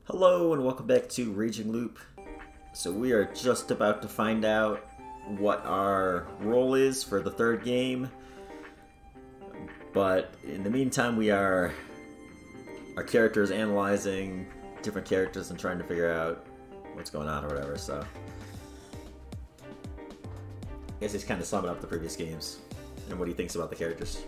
Hello and welcome back to Rei-Jin-G-Lu-P. So we are just about to find out what our role is for the third game. But in the meantime our character is analyzing different characters and trying to figure out what's going on or whatever, so I guess he's kind of summing up the previous games and what he thinks about the characters.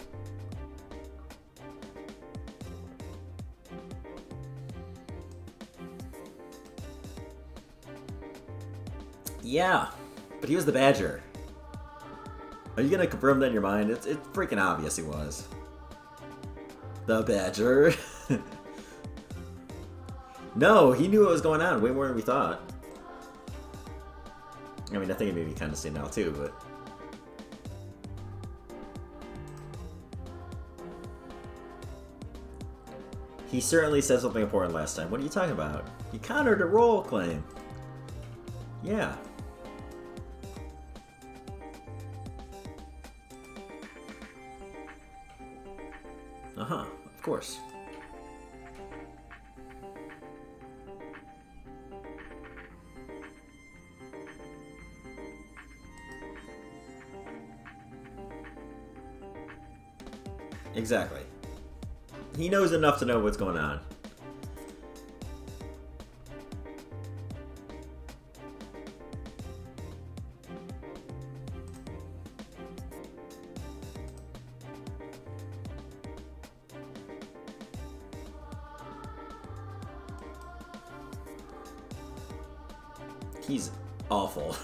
Yeah, but he was the Badger. Are you gonna confirm that in your mind? It's freaking obvious he was. The Badger. No, he knew what was going on way more than we thought. I mean, I think it made me kind of say now too, but... He certainly said something important last time. What are you talking about? He countered a role claim. Yeah. Uh-huh, of course. Exactly. He knows enough to know what's going on. He's awful.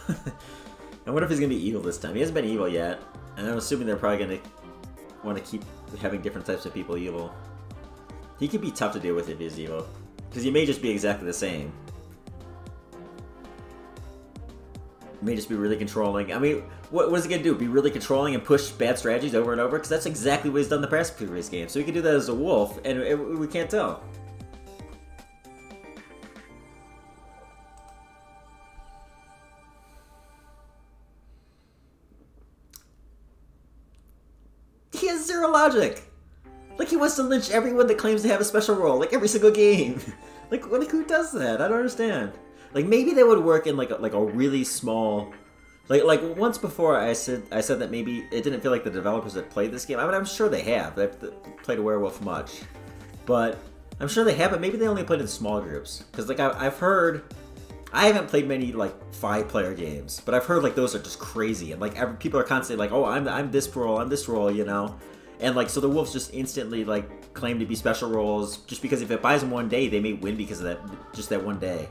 I wonder if he's gonna be evil this time. He hasn't been evil yet, and I'm assuming they're probably gonna want to keep having different types of people evil. He could be tough to deal with if he's evil, because he may just be exactly the same. He may just be really controlling. I mean, what is he gonna do? Be really controlling and push bad strategies over and over? Because that's exactly what he's done in the past previous game. So he could do that as a wolf, and we can't tell. He has zero logic. Like, he wants to lynch everyone that claims to have a special role, like every single game. like who does that? I don't understand. Like, maybe that would work in like a really small, like once before I said that maybe it didn't feel like the developers had played this game. I mean, I'm sure they have. They've played a werewolf much, but I'm sure they have. But maybe they only played in small groups. Because like I've heard. I haven't played many like 5-player games, but I've heard like those are just crazy, and like people are constantly like, "Oh, I'm this role," you know, and like so the wolves just instantly like claim to be special roles just because if it buys them one day, they may win because of that one day.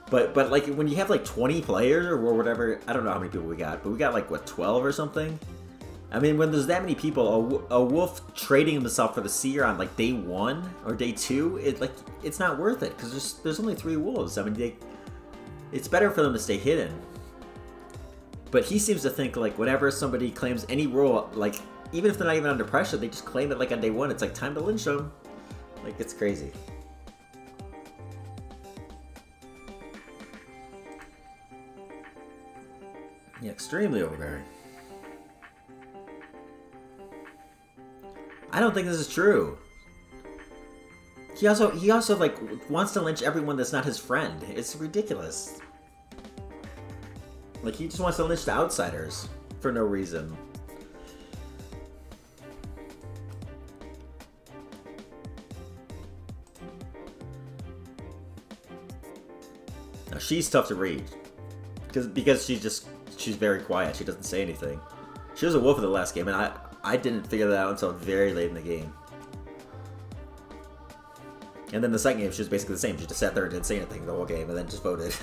But like when you have like 20 players or whatever, I don't know how many people we got, but we got like what 12 or something. I mean, when there's that many people, a wolf trading himself for the seer on like day 1 or day 2, it's not worth it because there's only 3 wolves. I mean, it's better for them to stay hidden. But he seems to think like whenever somebody claims any role, like even if they're not even under pressure, they just claim it like on day 1. It's like time to lynch them. Like, it's crazy. Yeah, extremely overbearing. I don't think this is true. He also like wants to lynch everyone that's not his friend. It's ridiculous. Like, he just wants to lynch the outsiders for no reason. Now she's tough to read because she's very quiet. She doesn't say anything. She was a wolf in the last game, and I didn't figure that out until very late in the game. And then the second game, she was basically the same. She just sat there and didn't say anything the whole game, and then just voted.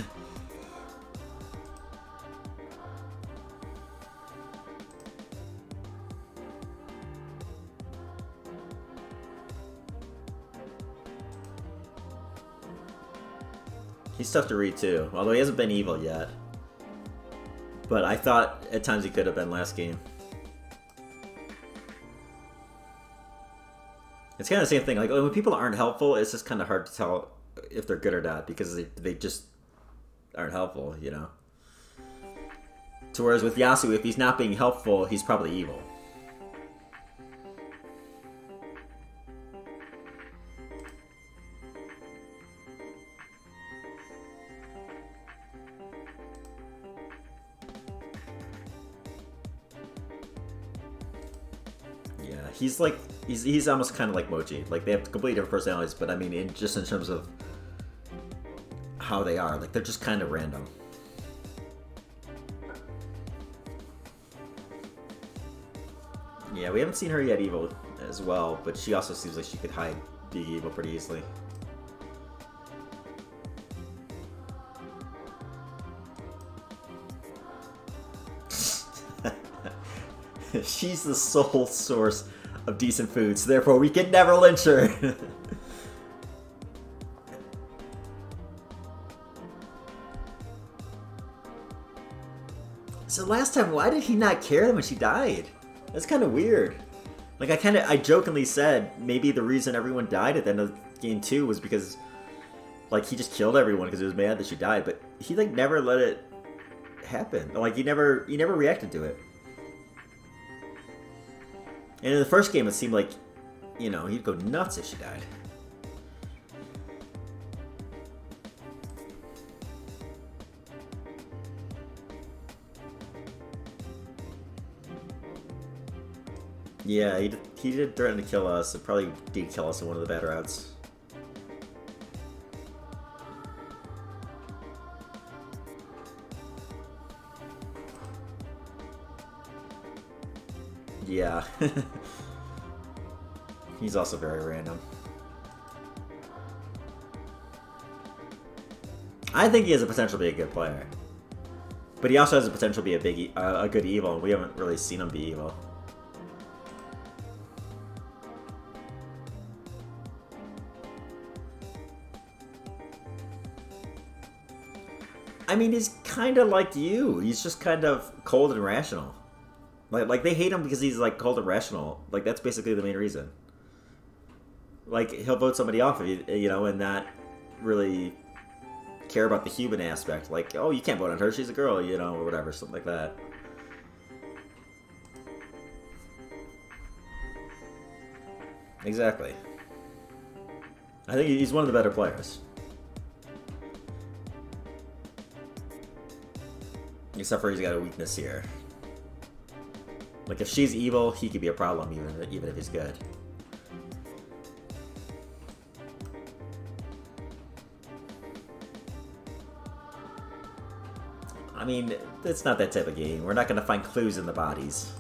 He's tough to read too, although he hasn't been evil yet. But I thought at times he could have been last game. It's kind of the same thing. Like, when people aren't helpful, it's just kind of hard to tell if they're good or not because they just aren't helpful, you know? So whereas with Yasu, if he's not being helpful, he's probably evil. he's like he's almost kind of like Mochi. Like they have completely different personalities, but I mean, just in terms of how they are, like they're just kind of random. Yeah, we haven't seen her yet evil as well, but she also seems like she could hide being evil pretty easily. She's the sole source of decent food, so therefore we can never lynch her. So last time, why did he not care when she died? That's kind of weird. Like I jokingly said maybe the reason everyone died at the end of game 2 was because like he just killed everyone because he was mad that she died, but he like never let it happen. Like he never reacted to it. And in the first game, it seemed like, you know, he'd go nuts if she died. Yeah, he did threaten to kill us. It probably did kill us in one of the bad routes. Yeah. He's also very random. I think he has the potential to be a good player. But he also has the potential to be a good evil, and we haven't really seen him be evil. I mean, he's kind of like you. He's just kind of cold and rational. Like they hate him because he's like cold and rational. Like that's basically the main reason. Like he'll vote somebody off if you know, and not really care about the human aspect. Like, oh, you can't vote on her; she's a girl, you know, or whatever, something like that. Exactly. I think he's one of the better players. Except for he's got a weakness here. Like if she's evil, he could be a problem even if he's good. I mean, it's not that type of game. We're not going to find clues in the bodies.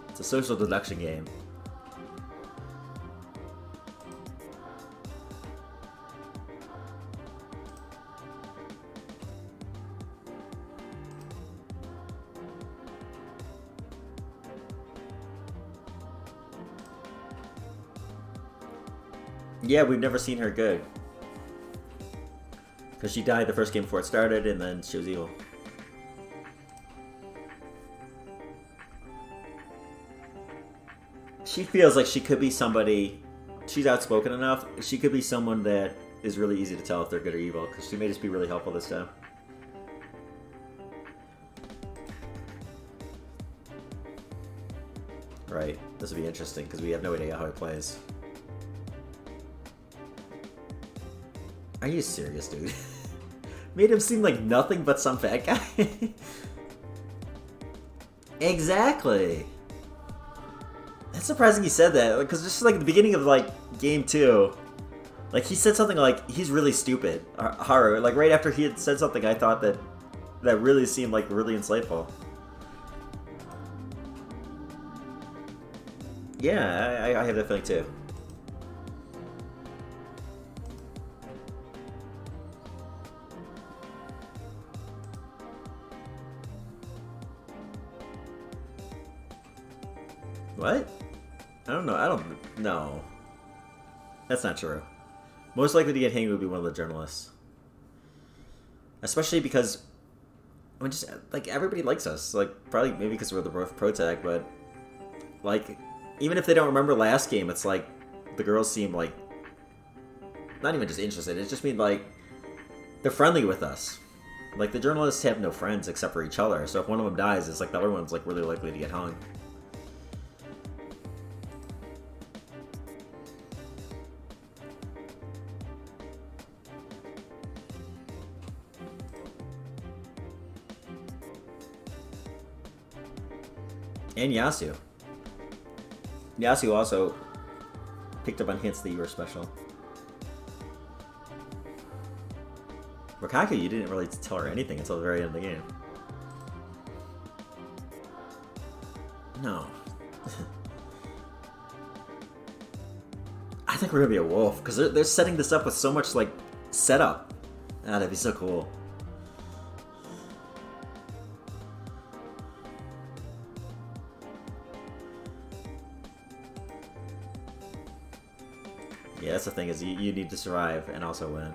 It's a social deduction game. Yeah, we've never seen her good. Because she died the first game before it started, and then she was evil. She feels like she could be somebody... She's outspoken enough. She could be someone that is really easy to tell if they're good or evil, because she may just be really helpful this time. Right. This would be interesting, because we have no idea how he plays. Are you serious, dude? Made him seem like nothing but some fat guy? Exactly. That's surprising he said that, because just like at the beginning of like game 2, like he said something like he's really stupid. Haru, like right after he had said something, I thought that really seemed like really insightful. Yeah, I have that feeling too. What? I don't know. I don't know. That's not true. Most likely to get hanged would be one of the journalists. Especially because, I mean, just, like, everybody likes us. Like, probably, maybe because we're the pro tag, but, like, even if they don't remember last game, it's like, the girls seem, like, not even just interested. It just means, like, they're friendly with us. Like, the journalists have no friends except for each other, so if one of them dies, it's like the other one's, like, really likely to get hung. And Yasu. Yasu also picked up on hints that you were special. Rikaku, you didn't really tell her anything until the very end of the game. No. I think we're gonna be a wolf, because they're setting this up with so much, like, setup. Ah, that'd be so cool. Yeah, that's the thing, is you need to survive and also win.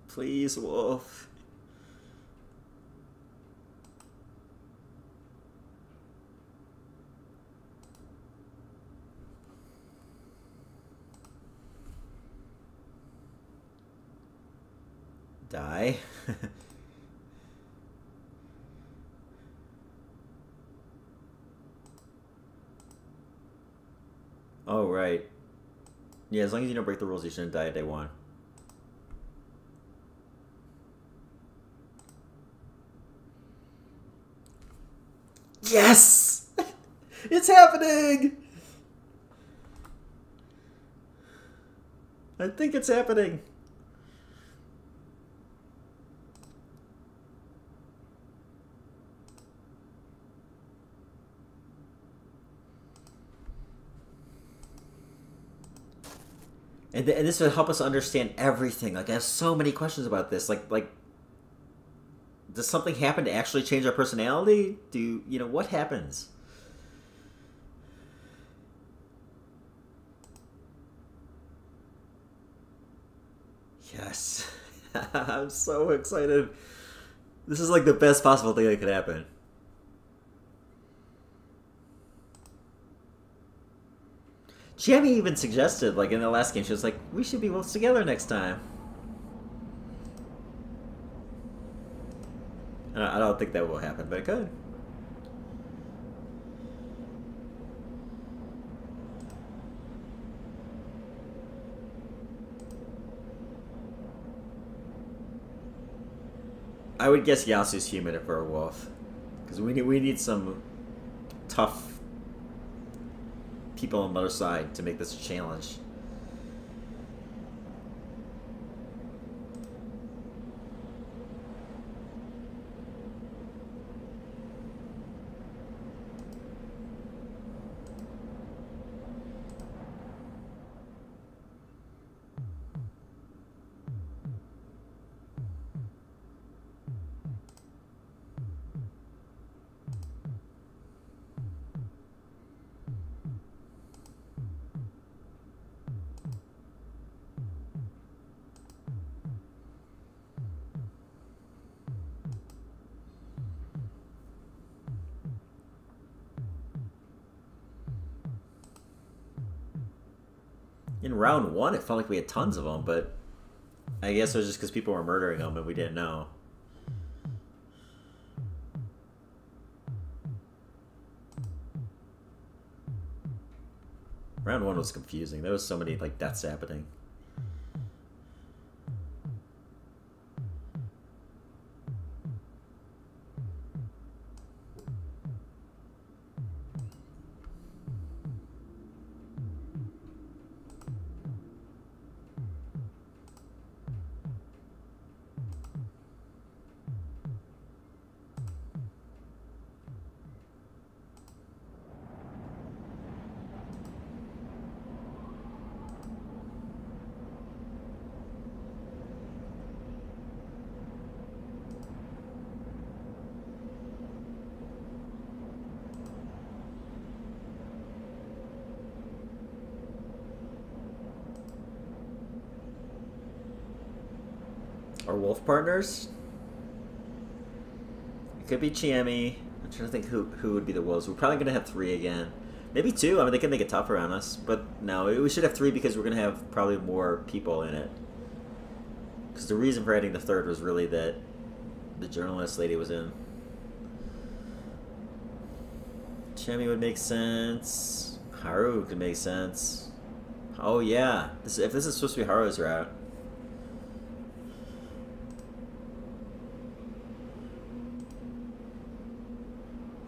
Please, wolf. Die. Oh, right. Yeah, as long as you don't break the rules, you shouldn't die at day one. Yes! It's happening! I think it's happening. And this will help us understand everything. Like, I have so many questions about this. Like, does something happen to actually change our personality? What happens? Yes. I'm so excited. This is like the best possible thing that could happen. Jamie even suggested, like, in the last game, she was like, we should be wolves together next time. I don't think that will happen, but it could. I would guess Yasu's human if we're a wolf. Because we need some tough people on the other side to make this a challenge. In round one, it felt like we had tons of them, but I guess it was just because people were murdering them and we didn't know. Round one was confusing. There was so many, like, deaths happening. Our wolf partners? It could be Chiemi. I'm trying to think who would be the wolves. We're probably going to have 3 again. Maybe 2. I mean, they can make it tougher on us. But no, we should have 3 because we're going to have probably more people in it. Because the reason for adding the 3rd was really that the journalist lady was in. Chami would make sense. Haru could make sense. Oh yeah, if this is supposed to be Haru's route.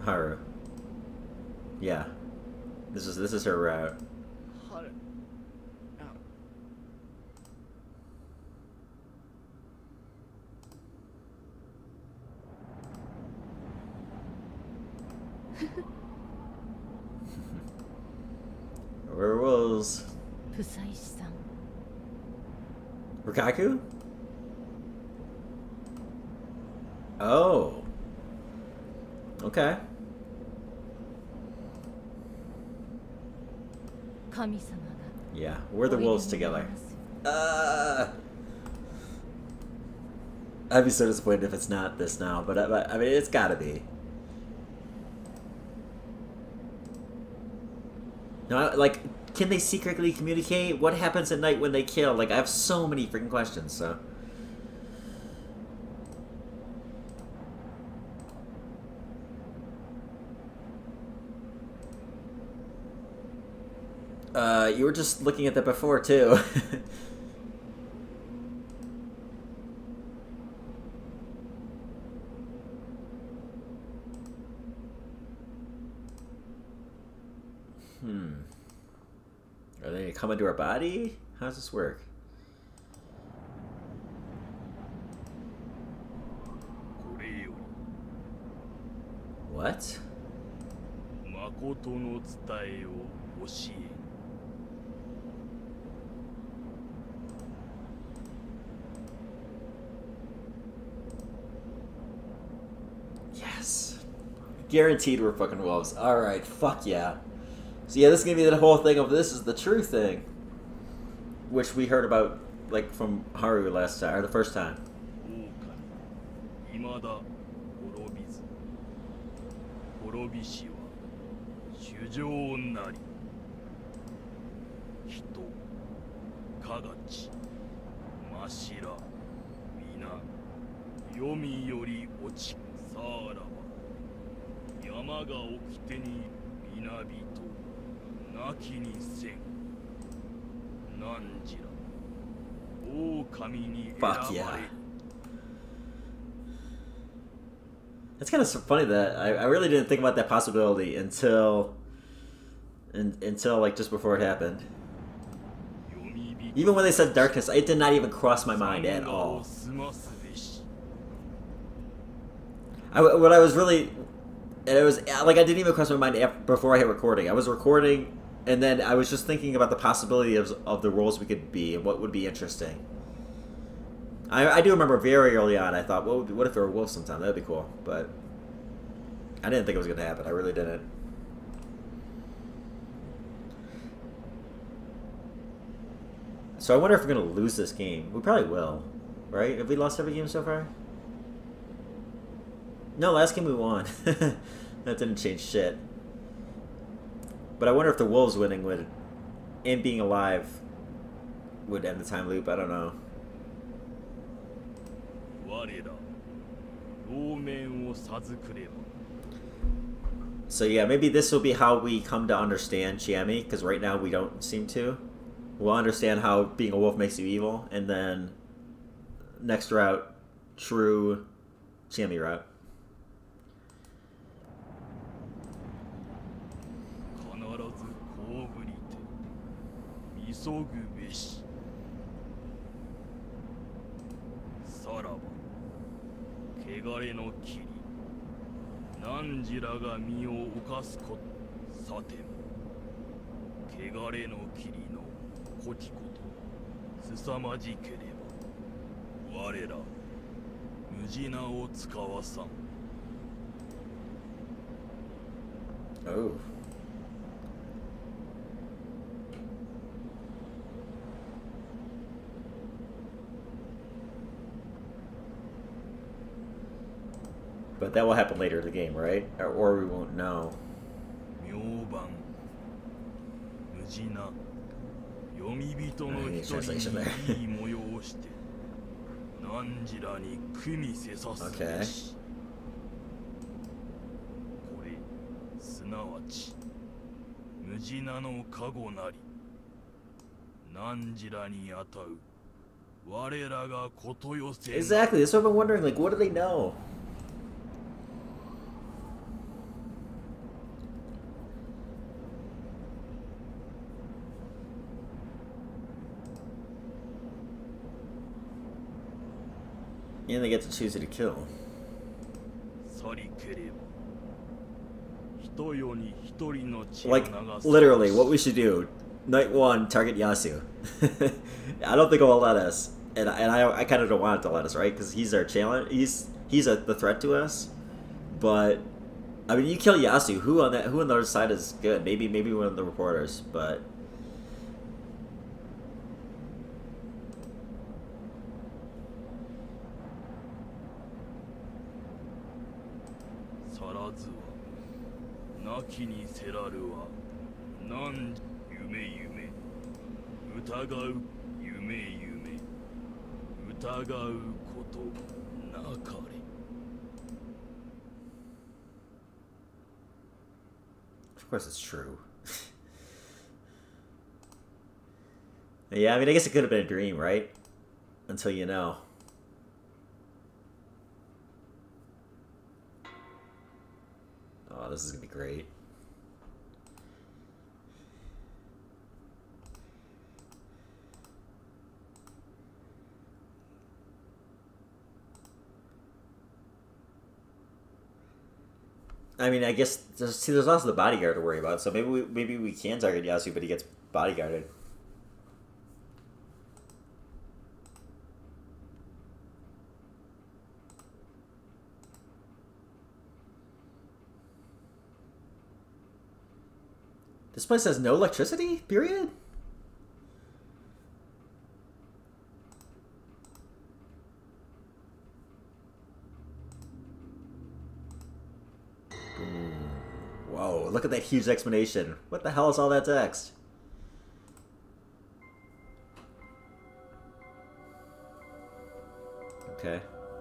Haru. Yeah. This is her route. Where was Rikaku? Oh. Okay. Yeah, we're the wolves together. I'd be so disappointed if it's not this now, but I mean, it's gotta be. No, like, can they secretly communicate? What happens at night when they kill? Like, I have so many freaking questions, so. You were just looking at that before, too. Are they gonna come into our body? How does this work? What? Yes. Guaranteed we're fucking wolves. Alright, fuck yeah. So yeah, this is gonna be the whole thing of this is the true thing. Which we heard about, like, from Haru last time, or the first time. Fuck yeah. It's kind of so funny that I really didn't think about that possibility until like just before it happened. Even when they said darkness, it did not even cross my mind at all. What I was really, and it was like I didn't even cross my mind before I hit recording. I was recording, and then I was just thinking about the possibility of the roles we could be and what would be interesting. I do remember very early on, I thought, what if there were wolves sometime? That'd be cool, but I didn't think it was going to happen. I really didn't. So I wonder if we're going to lose this game. We probably will, right? Have we lost every game so far? No, last game we won. That didn't change shit. But I wonder if the wolves winning would, and being alive, would end the time loop. I don't know. So yeah, maybe this will be how we come to understand Chami, because right now we don't seem to. We'll understand how being a wolf makes you evil, and then next route, true Chami route. Oh. But that will happen later in the game, right? Or we won't know. Translation there. Okay. Exactly, that's what I've been wondering, like, what do they know? And they get to choose who to kill. Like, literally, what we should do. Night 1, target Yasu. I don't think it will let us. And I kind of don't want it to let us, right? Because he's our challenge. He's the threat to us. But, I mean, you kill Yasu. Who on the other side is good? Maybe one of the reporters, but... Of course it's true. Yeah, I mean, I guess it could have been a dream, right? Until you know. Oh, this is gonna be great. I mean, I guess there's also the bodyguard to worry about. So maybe we can target Yasu, but he gets bodyguarded. This place has no electricity? Period? Whoa, look at that huge explanation. What the hell is all that text? Okay.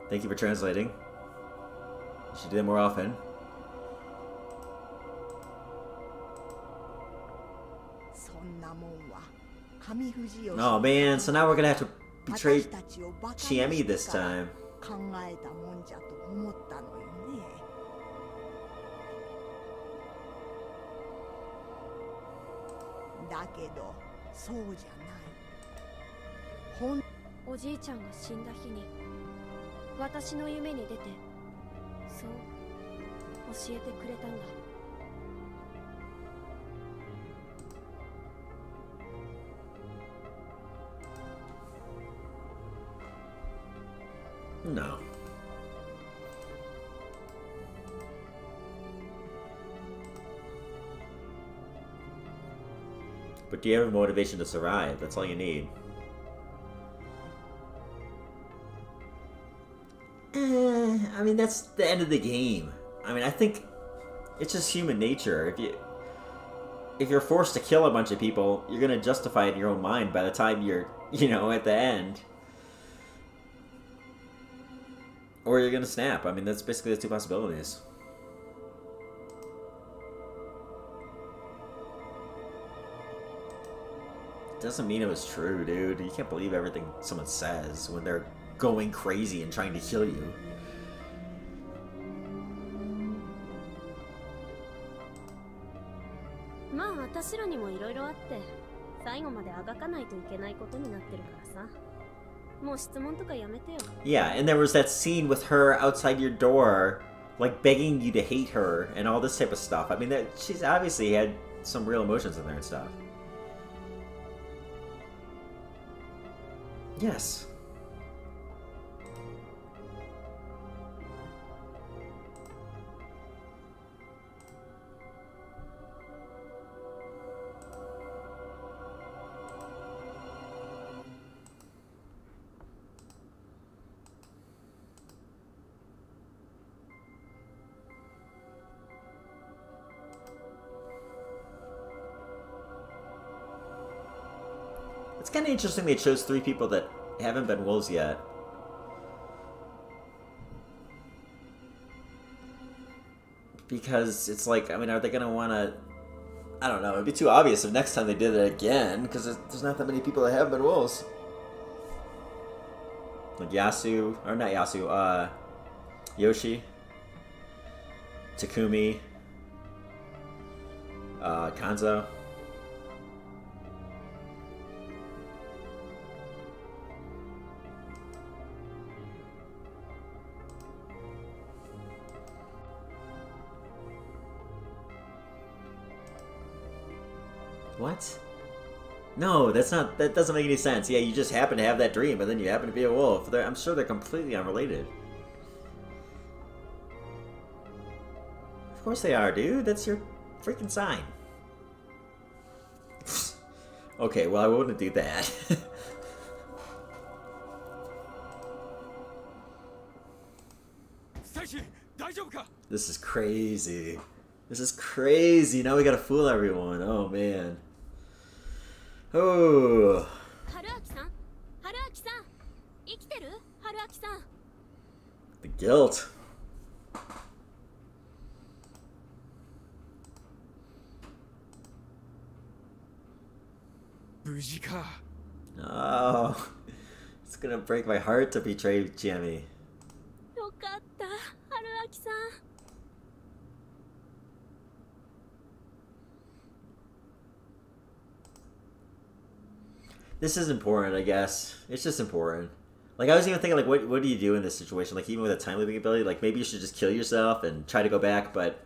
Thank you for translating. You should do that more often. Oh man, so now we're gonna have to betray Chiemi this time. No. But do you have a motivation to survive? That's all you need. I mean, that's the end of the game. I mean, I think it's just human nature. If you're forced to kill a bunch of people, you're gonna justify it in your own mind by the time you're, at the end. Or you're gonna snap. I mean, that's basically the two possibilities. Doesn't mean it was true, dude. You can't believe everything someone says when they're going crazy and trying to kill you. Yeah, and there was that scene with her outside your door, like begging you to hate her and all this type of stuff. I mean, she's obviously had some real emotions in there and stuff. Yes. It's kind of interesting they chose 3 people that haven't been wolves yet. Because it's like, I mean, are they going to want to... I don't know. It'd be too obvious if next time they did it again, because there's not that many people that have been wolves. Like Yasu, or not Yasu, Yoshi, Takumi, Kanzo. What? No, that doesn't make any sense. Yeah, you just happen to have that dream, and then you happen to be a wolf. I'm sure they're completely unrelated. Of course they are, dude. That's your freaking sign. Okay, well, I wouldn't do that. This is crazy. This is crazy. Now we gotta fool everyone. Oh, man. Oh. The guilt. Oh. It's gonna break my heart to betray Jamie. This is important, I guess. It's just important. Like, I was even thinking, like, what do you do in this situation? Like, even with a time-looping ability, like, maybe you should just kill yourself and try to go back, but...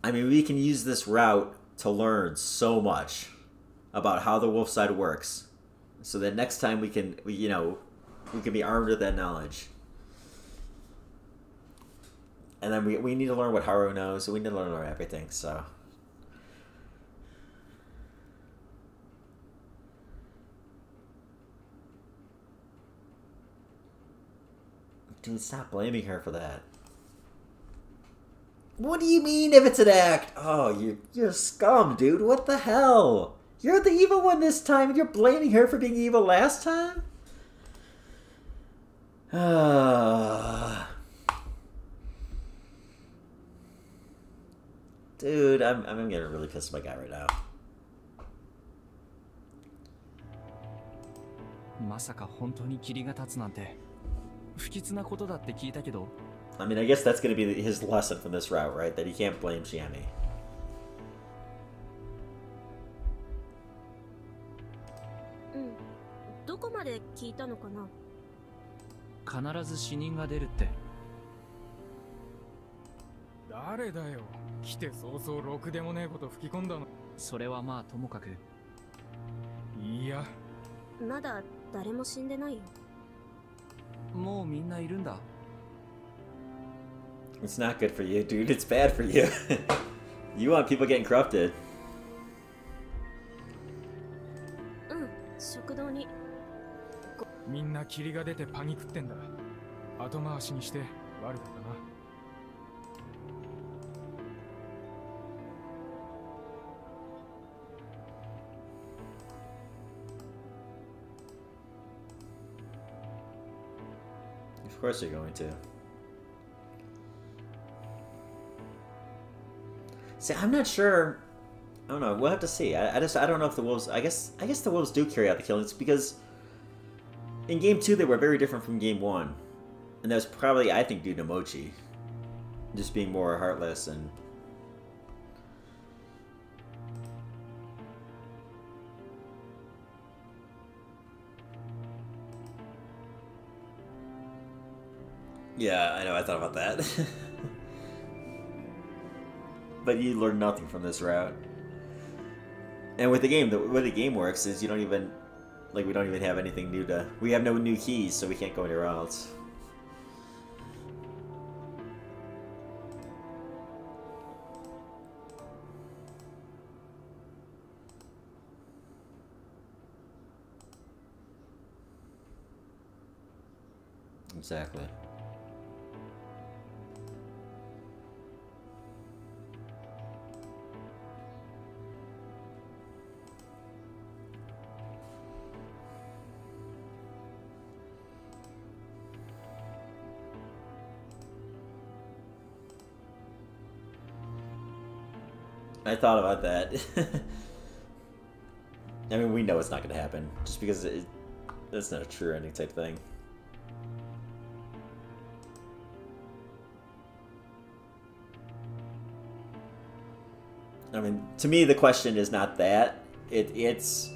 I mean, we can use this route to learn so much about how the wolf side works. So that next time we can be armed with that knowledge. And then we need to learn what Haru knows, so we need to learn everything, so... Dude, stop blaming her for that. What do you mean if it's an act? Oh, you're scum, dude. What the hell? You're the evil one this time, and you're blaming her for being evil last time? Dude, I'm getting really pissed at my guy right now. I mean, I guess that's going to be his lesson from this route, right? That he can't blame Shiami. It's not good for you, dude. It's bad for you. You want people getting corrupted. Of course you're going to. See, I'm not sure. I don't know. We'll have to see. I don't know if the wolves. I guess the wolves do carry out the killings because in game 2 they were very different from game 1, and that was probably, I think, due to Mochi just being more heartless and. Yeah, I know. I thought about that. But you learn nothing from this route. And with the game, the way the game works is you don't even... Like, we don't even have anything new to... We have no new keys, so we can't go anywhere else. Exactly. I thought about that. I mean, we know it's not going to happen, just because it's not a true ending type thing. I mean, to me, the question is not that. It's...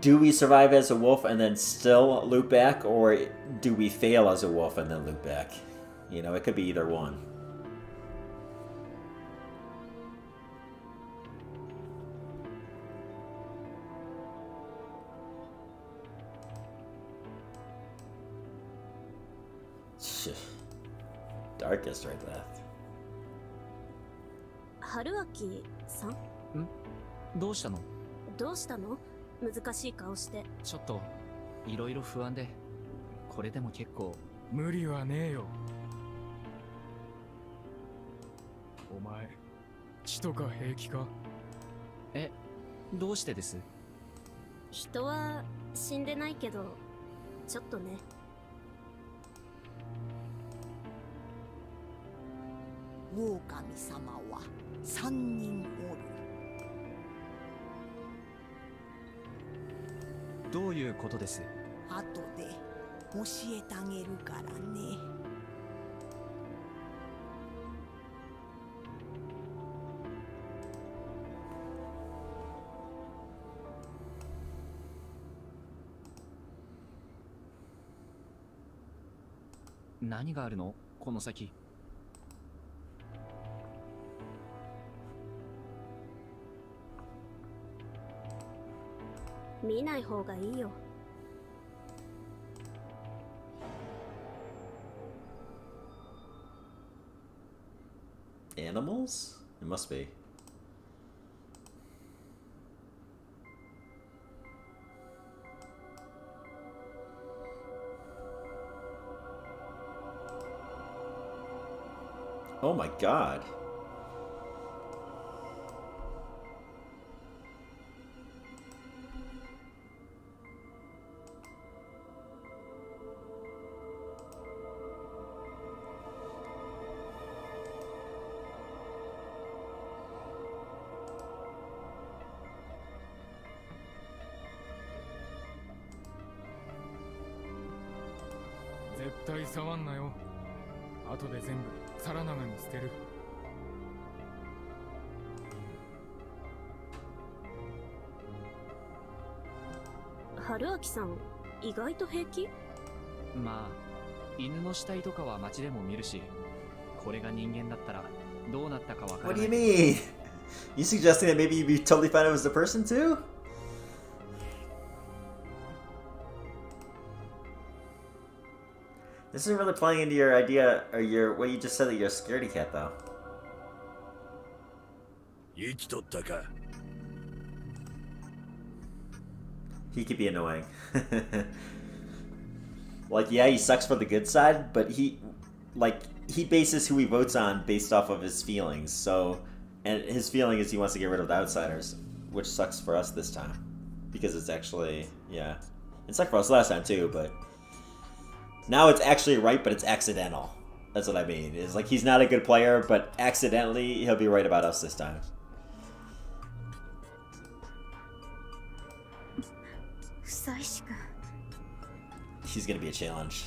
Do we survive as a wolf and then still loop back, or do we fail as a wolf and then loop back? You know, it could be either one. Darkest right left. 春明さん？どうしたの？どうしたの？難しい顔して。ちょっといろいろ不安で、これでも結構。無理はねえよ。お前、血とか平気か？え、どうしてです？人は死んでないけど、ちょっとね。狼様は3人おる。どういうことです？後で教えてあげるからね。何があるの？この先。見ない方がいいよ。Animals? It must be. Oh my god.「絶対触んなよ。後で全部皿長に捨てる。」春明さん、意外と平気？まあ、犬の死体とかは街でも見るし、これが人間だったらどうなったかわからない。 What do you mean? You suggesting that maybe you'd be totally fine if it was a person too? This isn't really playing into your idea, or your what you just said that you're a scaredy cat, though. 生きとったか。 He could be annoying. Like, yeah, he sucks for the good side, but he bases who he votes on based off of his feelings. So, and his feeling is he wants to get rid of the outsiders, which sucks for us this time, because it's actually, yeah, it sucked for us last time too. But now it's actually right, but it's accidental. That's what I mean. It's like he's not a good player, but accidentally he'll be right about us this time. He's gonna be a challenge.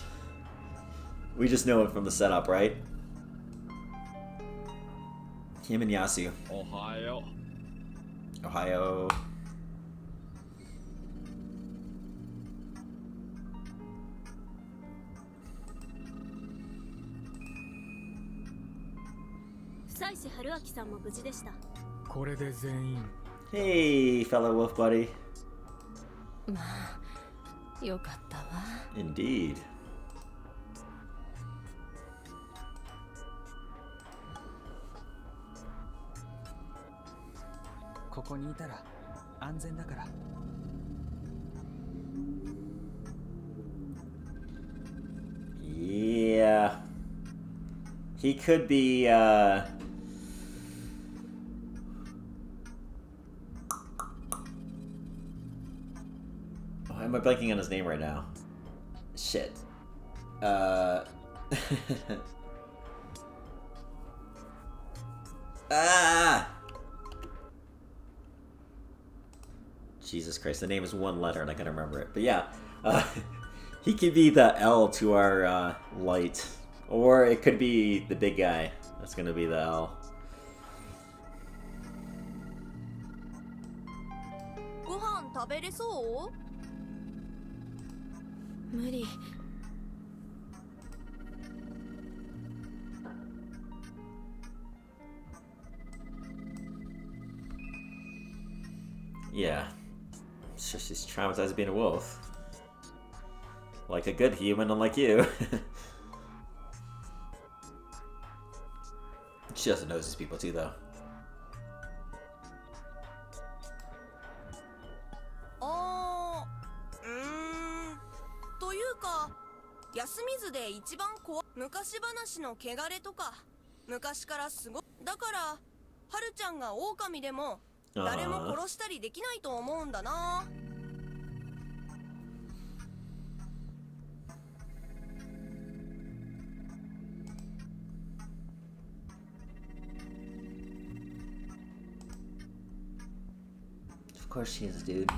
We just know him from the setup, right? Him and Yasu. Ohio. Ohio. Hey, fellow wolf buddy. Indeed. Yeah. He could be, Why am I blanking on his name right now? Shit. Ah! Jesus Christ, the name is one letter and I gotta remember it. But yeah, he could be the L to our light. Or it could be the big guy. That's gonna be the L. ご飯食べれそう？無理。Yeah. It's just she's traumatized being a wolf. Like a good human, unlike you. She doesn't know these people too, though. というか、休みずで一番昔話の汚れとか、昔からすごだから、はるちゃんが狼でも誰も殺したりできないと思うんだな。Of course she is, dude.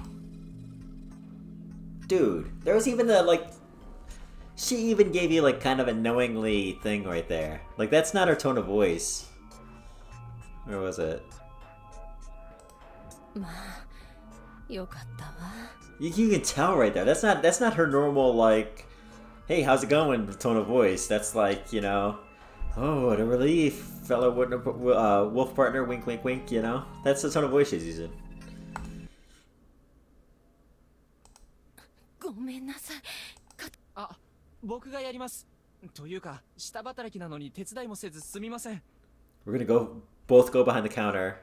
Dude, there was even the, like... She even gave you, like, kind of a knowingly thing right there. Like, that's not her tone of voice. Where was it? You can tell right there. That's not her normal, like... Hey, how's it going? Tone of voice. That's like, you know... Oh, what a relief. Fellow wolf partner, wink, wink, wink, you know? That's the tone of voice she's using. ごめんなさい。あ、僕がやります。というか、下働きなのに手伝いもせずすみません。We're gonna both go behind the counter,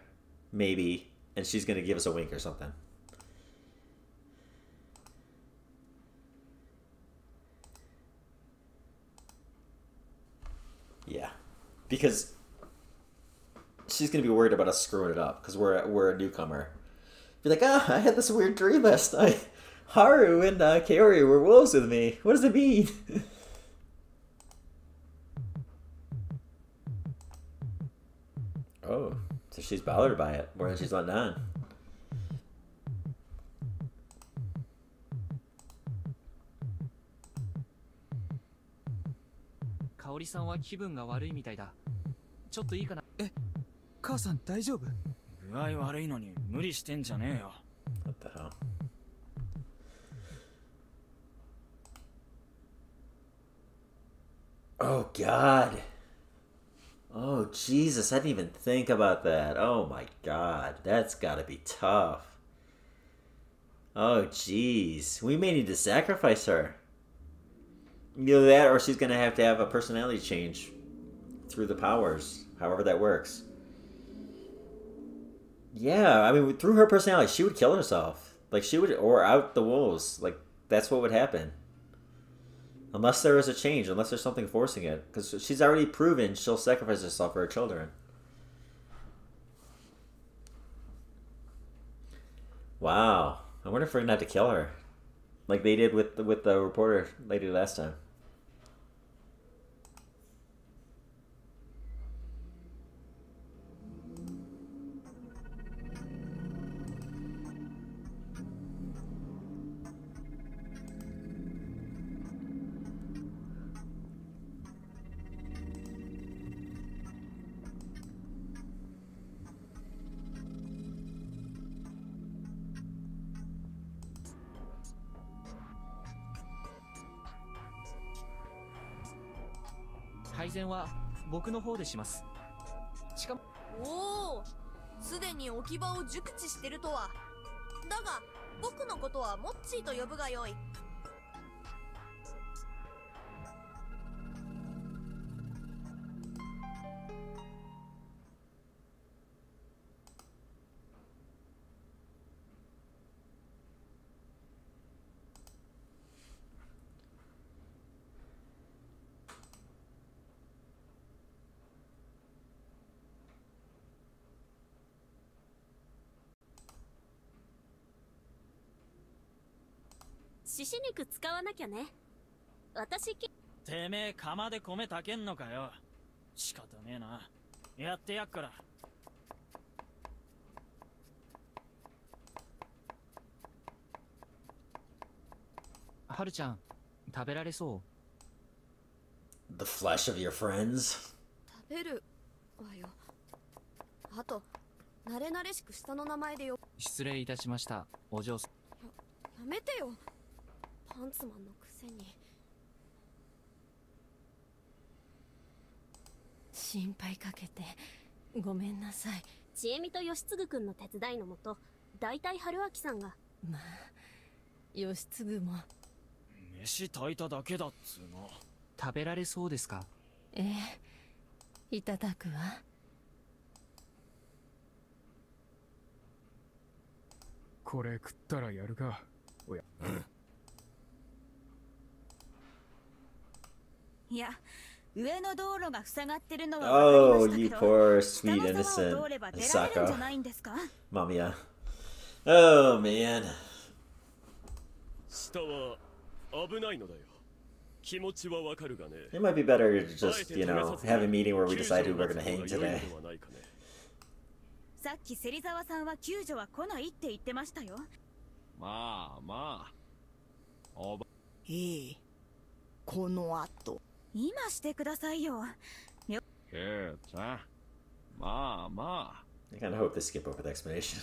maybe, and she's gonna give us a wink or something. Yeah, because she's gonna be worried about us screwing it up because we're a newcomer. Be like, ah, I had this weird dream last night. Haru and Kaori were wolves with me. What does it mean? Oh, so she's bothered by it more than she's let on. Kaori さんは気分が悪いみたいだ。ちょっといいかな。え、母さん大丈夫？具合悪いのに無理してんじゃねえよ。What the hell? Oh God. Oh Jesus, I didn't even think about that. Oh my God, that's gotta be tough. Oh jeez, we may need to sacrifice her. Either that or she's gonna have a personality change through the powers, however that works. Yeah, I mean, through her personality, she would kill herself. Like, she would, or out the wolves. Like, that's what would happen. Unless there is a change, unless there's something forcing it. Because she's already proven she'll sacrifice herself for her children. Wow. I wonder if we're going to have to kill her. Like they did with the reporter lady last time.おお、すでに置き場を熟知してるとは。だが、僕のことはモッチーと呼ぶがよい。獅子肉使わなきゃね。私てめえ釜で米炊けんのかよ。仕方ねえな。やってやっから。はるちゃん、食べられそう？ The flesh of your friends? 食べるわよ。あと慣れ慣れしく下の名前でよ。失礼いたしました、お嬢さん。やめてよ、パンツマンのくせに。心配かけてごめんなさい。千恵美と義継くんの手伝いのもと、大体春明さんが。まあ義継も飯炊いただけだっつうの。食べられそうですか？ええ、いただくわ。これ食ったらやるか。おや。いや、上の道路が塞がってるのは Oh, 分かり you ましたけど、 poor 下 sweet の沢を innocent 通れば出られるんじゃ Asako. ないんですか？ Mamiya. Oh, man. 下は危ないのだよ。気持ちはわかるがね。 It might be better to just, you know, have a meeting where we decide who we're gonna hang today. さっき芹沢さんは救助は来ないって言ってましたよ。まあまあ。いい。この後。今してくださいよ。ケイちゃん。まあまあ。I kind of hope they skip over the explanation.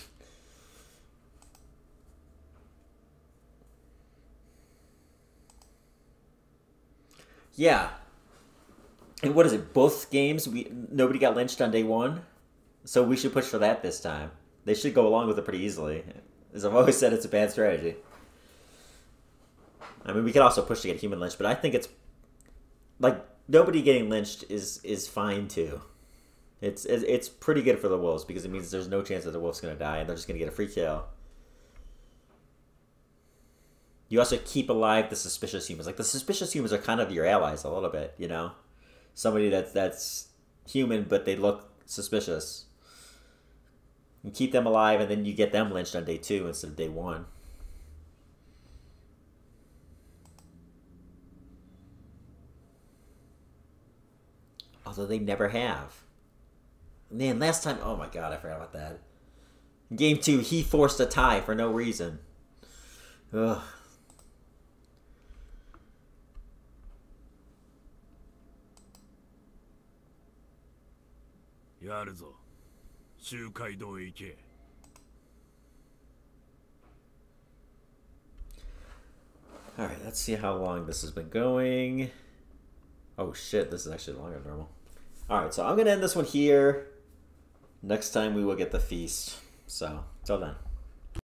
Yeah. And what is it? Both games, nobody got lynched on day one? So we should push for that this time. They should go along with it pretty easily. As I've always said, it's a bad strategy. I mean, we could also push to get human lynched, but I think it's... Like, nobody getting lynched is fine, too. It's pretty good for the wolves, because it means there's no chance that the wolf's going to die, and they're just going to get a free kill. You also keep alive the suspicious humans. Like, the suspicious humans are kind of your allies a little bit, you know? Somebody that's human, but they look suspicious. You keep them alive, and then you get them lynched on day 2 instead of day 1. Although they never have. Man, last time... Oh my god, I forgot about that. In Game 2, he forced a tie for no reason. Ugh. Alright, let's see how long this has been going. Oh shit, this is actually longer than normal. Alright, so I'm going to end this one here. Next time we will get the feast. So, till then.